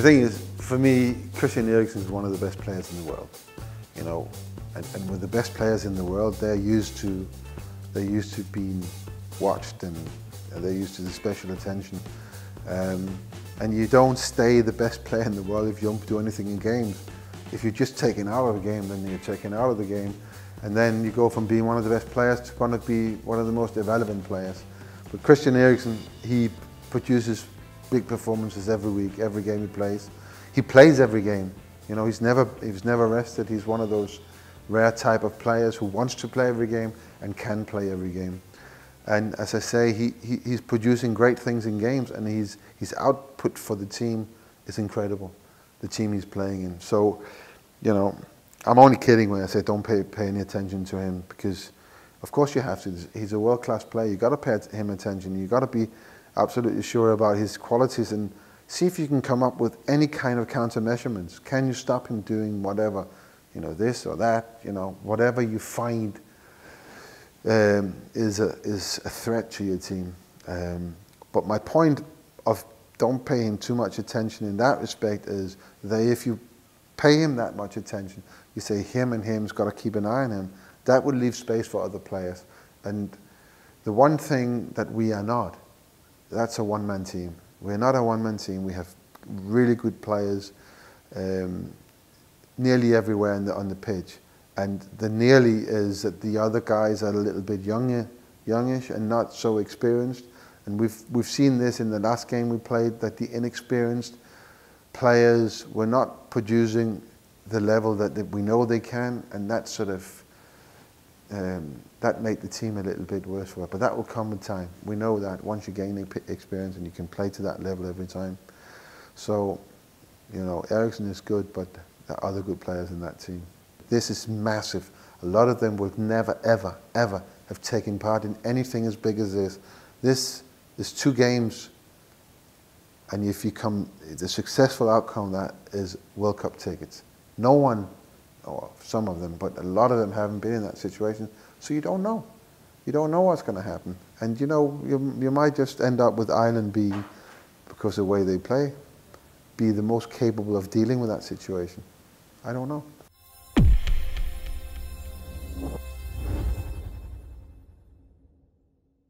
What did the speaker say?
thing is, for me, Christian Eriksen is one of the best players in the world. You know, and with the best players in the world, they're used to being watched, and they're used to the special attention. And you don't stay the best player in the world if you don't do anything in games. If you're just taken out of a game, then you're taken out of the game. And then you go from being one of the best players to going to be one of the most irrelevant players. But Christian Eriksen, he produces big performances every week, every game he plays. He plays every game. You know, he's never rested. He's one of those rare type of players who wants to play every game and can play every game. And as I say, he's producing great things in games, and his output for the team is incredible, the team he's playing in. So, you know, I'm only kidding when I say don't pay any attention to him, because of course you have to. He's a world-class player. You've got to pay him attention. You've got to be absolutely sure about his qualities and see if you can come up with any kind of counter-measurements. Can you stop him doing whatever, you know, this or that, you know, whatever you find is a threat to your team. But my point of don't pay him too much attention in that respect is that if you pay him that much attention, you say him's got to keep an eye on him, that would leave space for other players. And the one thing that we are not, that's a one-man team. We're not a one-man team. We have really good players nearly everywhere on the pitch. And the nearly is that the other guys are a little bit youngish and not so experienced. And we've seen this in the last game we played, that the inexperienced players were not producing the level that we know they can, and that sort of that made the team a little bit worse for it. But that will come with time. We know that once you gain experience and you can play to that level every time. So, you know, Eriksen is good, but there are other good players in that team. This is massive. A lot of them would never, ever, ever have taken part in anything as big as this. This is 2 games, and if you come, the successful outcome of that is World Cup tickets. No one, or some of them, but a lot of them haven't been in that situation, so you don't know. You don't know what's going to happen. And you know, you might just end up with Ireland being, because of the way they play, be the most capable of dealing with that situation. I don't know.